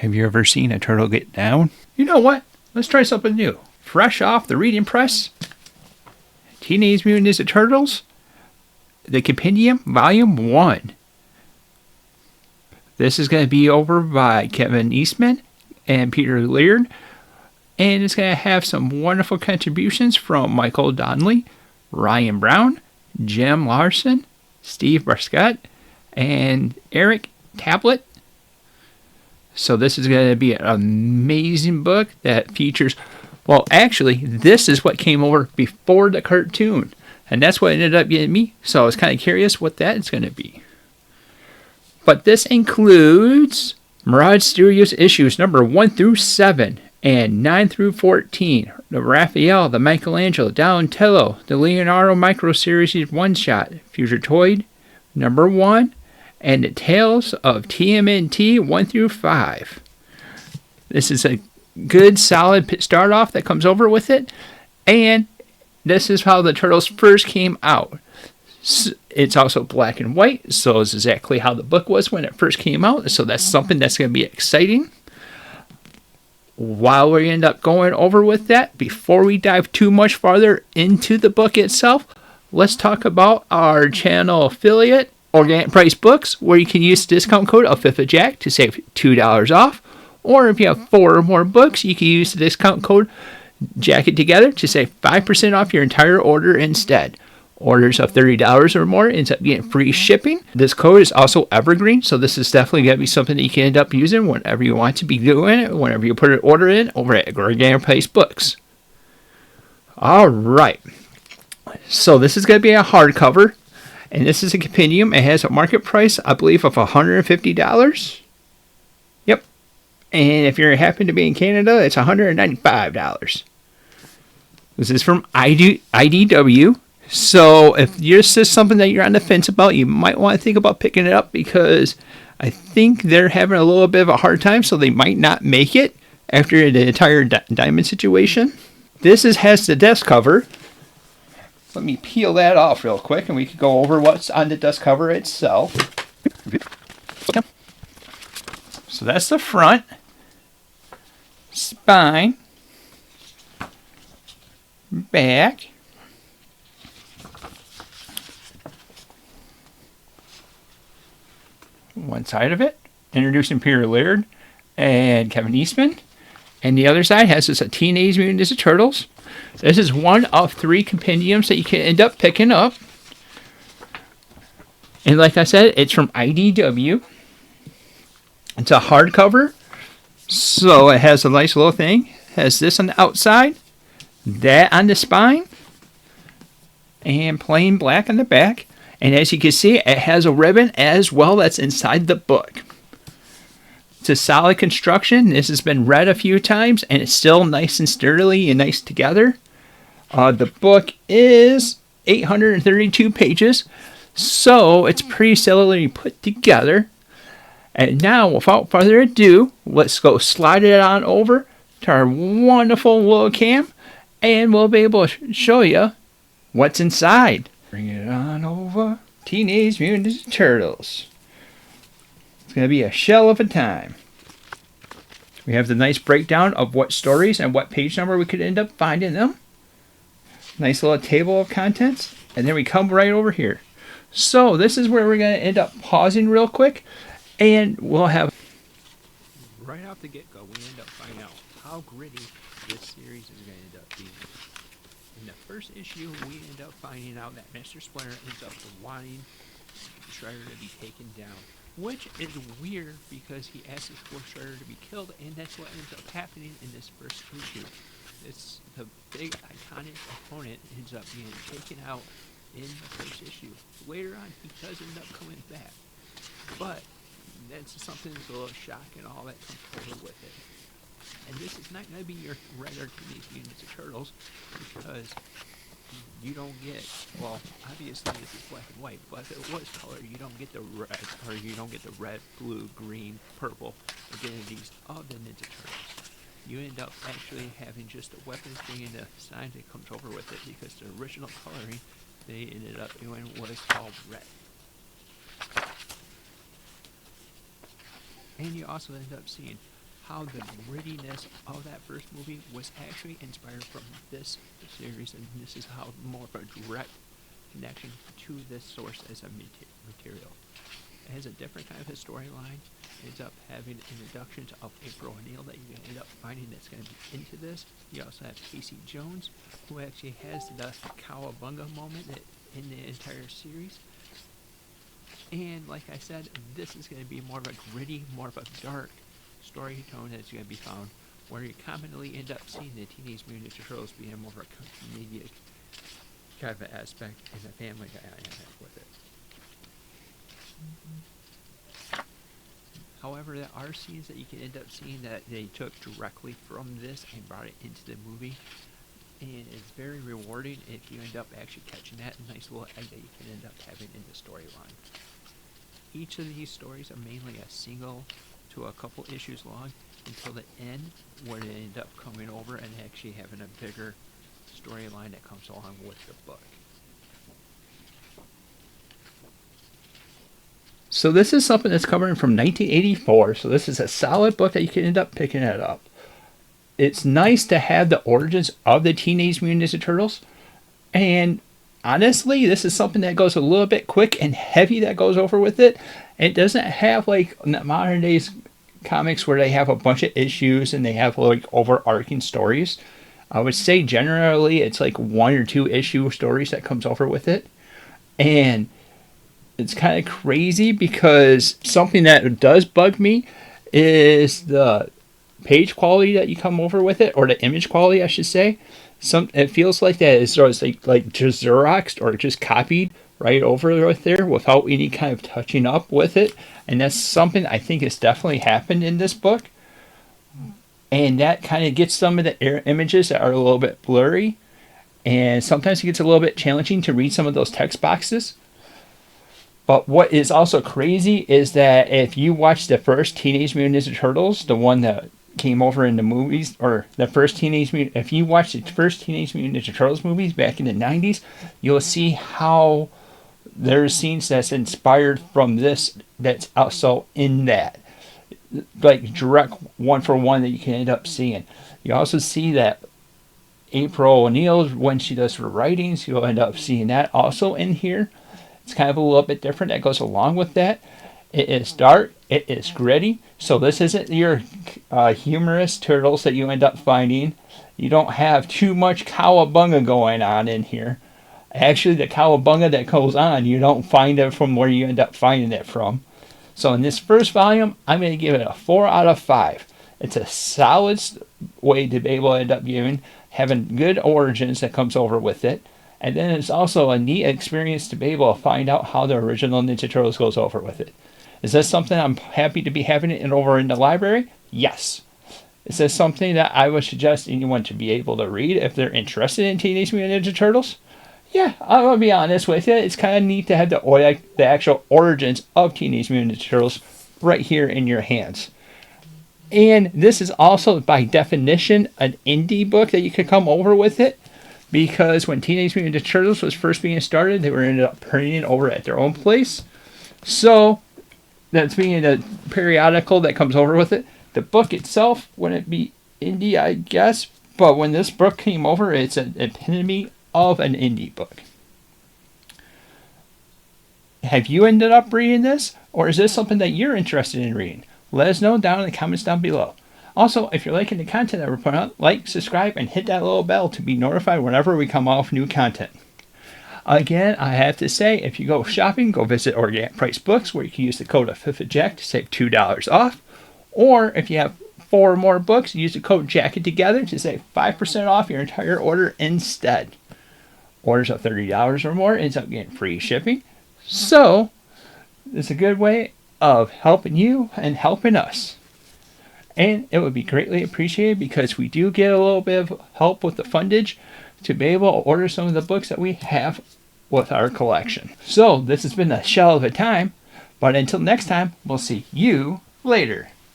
Have you ever seen a turtle get down? You know what? Let's try something new. Fresh off the reading press, Teenage Mutant Ninja Turtles, the Compendium, Volume 1. This is going to be over by Kevin Eastman and Peter Laird, and it's going to have some wonderful contributions from Michael Donnelly, Ryan Brown, Jim Larson, Steve Briscott, and Eric Tablet. So this is going to be an amazing book that features, well, actually, this is what came over before the cartoon. And that's what ended up getting me. So I was kind of curious what that is going to be. But this includes Mirage Studios issues number 1 through 7 and 9 through 14. The Raphael, the Michelangelo, Donatello, the Leonardo Micro Series one-shot, Future Toy number 1, and the Tales of TMNT 1 through 5. This is a good, solid start off that comes over with it. And this is how the Turtles first came out. It's also black and white, so it's exactly how the book was when it first came out. So that's something that's going to be exciting. While we end up going over with that, before we dive too much farther into the book itself, let's talk about our channel affiliate, Organic Price Books, where you can use the discount code of Fifth of Jack to save $2 off. Or if you have 4 or more books, you can use the discount code Jacket Together to save 5% off your entire order instead. Orders of $30 or more ends up getting free shipping. This code is also evergreen, so this is definitely going to be something that you can end up using whenever you want to be doing it, whenever you put an order in over at Organic Price Books. All right. So this is going to be a hardcover. And this is a compendium. It has a market price, I believe, of $150. Yep. And if you happen to be in Canada, it's $195. This is from IDW. So if this is something that you're on the fence about, you might want to think about picking it up because I think they're having a little bit of a hard time, so they might not make it after the entire diamond situation. This has the desk cover. Let me peel that off real quick and we can go over what's on the dust cover itself. So that's the front, spine, back, one side of it, introducing Peter Laird and Kevin Eastman. And the other side has this Teenage Mutant Ninja Turtles. This is one of 3 compendiums that you can end up picking up. And like I said, it's from IDW. It's a hardcover. So it has a nice little thing. It has this on the outside. That on the spine. And plain black on the back. And as you can see, it has a ribbon as well that's inside the book. It's a solid construction. This has been read a few times, and it's still nice and sturdily and nice together. The book is 832 pages, so it's pretty solidly put together. And now, without further ado, let's go slide it on over to our wonderful little cam, and we'll be able to show you what's inside. Bring it on over. Teenage Mutant Ninja Turtles. It's going to be a shell of a time. We have the nice breakdown of what stories and what page number we could end up finding them. Nice little table of contents. And then we come right over here. So this is where we're going to end up pausing real quick. And we'll have... Right off the get-go, we end up finding out how gritty this series is going to end up being. In the first issue, we end up finding out that Mr. Splinter ends up wanting Shredder to be taken down. Which is weird because he asks for Shredder to be killed, and that's what ends up happening in this first issue. It's the big iconic opponent ends up being taken out in the first issue. Later on, he does end up coming back, but that's something that's a little shock and all that comes over with it. And this is not going to be your regular Teenage Mutant Ninja Turtles because you don't get, well, obviously this is black and white, but if it was color, you don't get the red, or you don't get the red, blue, green, purple identities of the Ninja Turtles. You end up actually having just the weapons being the sign that comes over with it because the original coloring they ended up doing was called red. And you also end up seeing how the grittiness of that first movie was actually inspired from this series, and this is how more of a direct connection to this source as a material. It has a different kind of a storyline. It ends up having introductions of April O'Neil that you end up finding that's going to be into this. You also have Casey Jones, who actually has the cowabunga moment in the entire series. And like I said, this is going to be more of a gritty, more of a dark story tone that's going to be found, where you commonly end up seeing the Teenage Mutant Ninja Turtles being more of a comedic kind of aspect and a family dynamic with it. However, there are scenes that you can end up seeing that they took directly from this and brought it into the movie, and it's very rewarding if you end up actually catching that nice little egg that you can end up having in the storyline. Each of these stories are mainly a single to a couple issues long until the end, where they end up coming over and actually having a bigger storyline that comes along with the book. So this is something that's covering from 1984, so this is a solid book that you can end up picking it up. It's nice to have the origins of the Teenage Mutant Ninja Turtles, and honestly, this is something that goes a little bit quick and heavy that goes over with it. It doesn't have like modern days comics where they have a bunch of issues and they have like overarching stories. I would say generally it's like 1 or 2 issue stories that comes over with it, and it's kind of crazy because something that does bug me is the page quality that you come over with it, or the image quality, I should say. It feels like that is sort of like just Xeroxed or just copied right over with there without any kind of touching up with it. And that's something I think has definitely happened in this book. And that kind of gets some of the images that are a little bit blurry. And sometimes it gets a little bit challenging to read some of those text boxes. But what is also crazy is that if you watch the first Teenage Mutant Ninja Turtles, the one that came over in the movies, or the first Teenage Mutant, if you watch the first Teenage Mutant Ninja Turtles movies back in the 90s, you'll see how there's scenes that's inspired from this that's also in that. Like direct one for one that you can end up seeing. You also see that April O'Neil, when she does her writings, you'll end up seeing that also in here. It's kind of a little bit different that goes along with that. It is dark. It is gritty. So this isn't your humorous turtles that you end up finding. You don't have too much cowabunga going on in here. Actually, the cowabunga that goes on, you don't find it from where you end up finding it from. So in this first volume, I'm going to give it a 4 out of 5. It's a solid way to be able to end up having good origins that comes over with it. And then it's also a neat experience to be able to find out how the original Ninja Turtles goes over with it. Is this something I'm happy to be having it over in the library? Yes. Is this something that I would suggest anyone to be able to read if they're interested in Teenage Mutant Ninja Turtles? Yeah, I'm going to be honest with you. It's kind of neat to have the actual origins of Teenage Mutant Ninja Turtles right here in your hands. And this is also, by definition, an indie book that you could come over with it. Because when Teenage Mutant Ninja Turtles was first being started, they were ended up printing it over at their own place. So, that's being a periodical that comes over with it. The book itself wouldn't be indie, I guess. But when this book came over, it's an epitome of an indie book. Have you ended up reading this? Or is this something that you're interested in reading? Let us know down in the comments down below. Also, if you're liking the content that we're putting out, like, subscribe, and hit that little bell to be notified whenever we come off new content. Again, I have to say, if you go shopping, go visit Organic Price Books, where you can use the code of FIFAJack to save $2 off. Or if you have 4 or more books, use the code JACKETTOGETHER to save 5% off your entire order instead. Orders of $30 or more ends up getting free shipping. So, it's a good way of helping you and helping us. And it would be greatly appreciated because we do get a little bit of help with the fundage to be able to order some of the books that we have with our collection. So this has been a shell of a time, but until next time, we'll see you later.